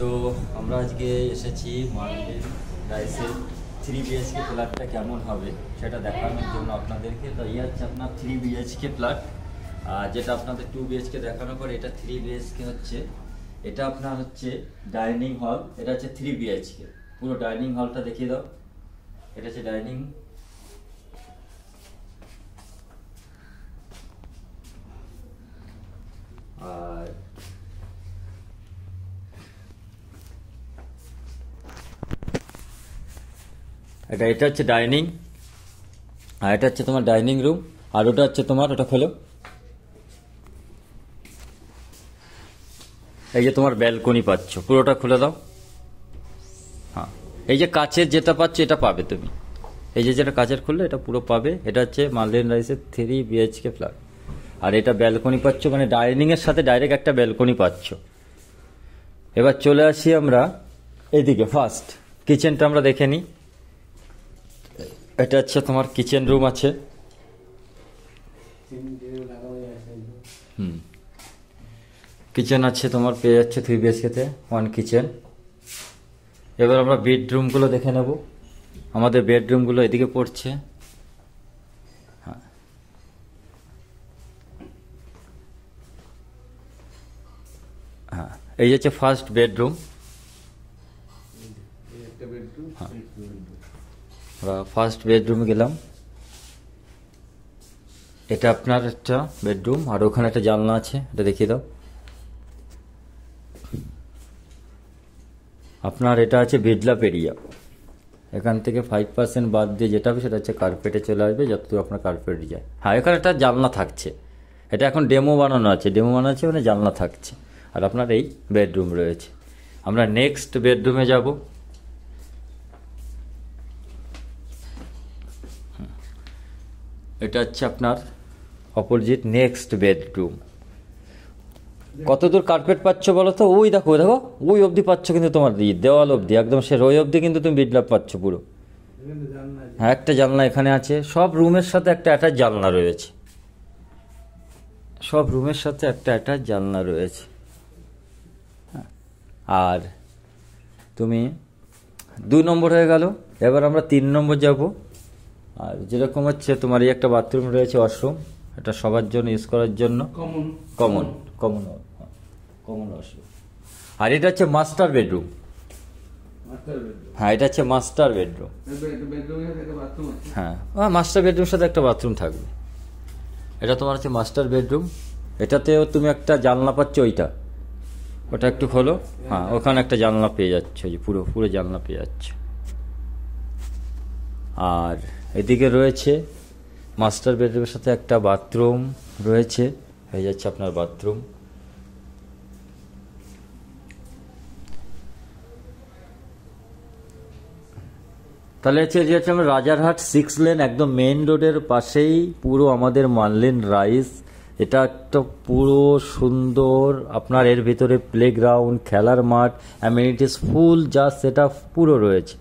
তো আমরা আজকে এসেছি মার্লিন রাইসের 3 BHK ফ্ল্যাটটা কেমন হবে সেটা দেখানোর জন্য আপনাদেরকে। তো এই হচ্ছে আপনার 3 BHK ফ্ল্যাট, যেটা আপনাদের 2 BHK দেখানোর পর এটা 3 BHK হচ্ছে। এটা আপনার হচ্ছে ডাইনিং হল, এটা হচ্ছে 3 BHK। পুরো ডাইনিং হলটা দেখিয়ে দাও। এটা হচ্ছে ডাইনিং, আর এটা হচ্ছে ডাইনিং, আর এটা হচ্ছে তোমার ডাইনিং রুম, আর ওটা হচ্ছে তোমার, ওটা খোলো, এই যে তোমার ব্যালকনি পাচ্ছ, পুরোটা খুলে দাও। হ্যাঁ, এই যে কাচের যেটা পাচ্ছ এটা পাবে তুমি, এই যে যেটা কাচের খুললে এটা পুরো পাবে। এটা হচ্ছে মার্লিন রাইসের 3 BHK ফ্ল্যাট, আর এটা ব্যালকনি পাচ্ছ, মানে ডাইনিং এর সাথে ডাইরেক্ট একটা ব্যালকনি পাচ্ছ। এবার চলে আসি আমরা এইদিকে, ফার্স্ট কিচেনটা আমরা দেখে নিই। এটা হচ্ছে তোমার কিচেন রুম আছে। কিচেন আছে তোমার, পেয়ে যাচ্ছে 3 BHK-তে 1 কিচেন। এবার আমরা বেডরুমগুলো দেখে নেব। আমাদের বেডরুমগুলো এদিকে পড়ছে। হ্যাঁ, হ্যাঁ, এই হচ্ছে ফার্স্ট বেডরুম। আমরা ফার্স্ট বেডরুমে গেলাম। এটা আপনার একটা বেডরুম, আর ওখানে একটা জানলা আছে, এটা দেখিয়ে দাও। আপনার এটা আছে বেডলাপ এরিয়া। এখান থেকে 5% বাদ দিয়ে যেটা হবে সেটা হচ্ছে কার্পেটে চলে আসবে, যতটুকু আপনার কার্পেট যায়। হ্যাঁ, এখানে একটা জানলা থাকছে, এটা এখন ডেমো বানানো আছে, মানে জানলা থাকছে। আর আপনার এই বেডরুম রয়েছে। আমরা নেক্সট বেডরুমে যাব। এটা হচ্ছে আপনার অপোজিট নেক্সট বেডরুম। কতদূর কার্পেট পাচ্ছ বলো তো? ওই দেখো, দেখো ওই অবধি পাচ্ছ, কিন্তু তোমার দেওয়াল অবধি একদম সে ওই অবধি কিন্তু তুমি বিডলাপ পাচ্ছ পুরো। হ্যাঁ, একটা জানলা এখানে আছে। সব রুমের সাথে একটা অ্যাটাচ জানলা রয়েছে, সব রুমের সাথে একটা অ্যাটাচ জানলা রয়েছে। আর তুমি 2 নম্বর হয়ে গেল। এবার আমরা 3 নম্বর যাব। আর যেরকম হচ্ছে তোমার এই একটা বাথরুম রয়েছে, ওয়াশরুম, এটা সবার জন্য ইউজ করার জন্য কমন ওয়াশরুম। আর এটা হচ্ছে মাস্টার বেডরুম। হ্যাঁ, এটা হচ্ছে মাস্টার বেডরুম। হ্যাঁ, মাস্টার বেডরুমের সাথে একটা বাথরুম থাকবে। এটা তোমার হচ্ছে মাস্টার বেডরুম। এটাতেও তুমি একটা জানলা পাচ্ছ, ওটা একটু খোলো। হ্যাঁ, ওখানে একটা জানলা পেয়ে যাচ্ছে, পুরো জানলা পেয়ে যাচ্ছে। আর এদিকে রয়েছে মাস্টার বেডরুমের সাথে একটা বাথরুম রয়েছে, হয়ে যাচ্ছে আপনার বাথরুম। তাহলে হচ্ছে যে হচ্ছে আমরা রাজারহাট 6 লেন, একদম মেইন রোডের পাশেই পুরো আমাদের মার্লিন রাইস। এটা একটা পুরো সুন্দর, আপনার এর ভিতরে প্লেগ্রাউন্ড, খেলার মাঠ, অ্যামিনিটিস ফুল, যা সেটা পুরো রয়েছে।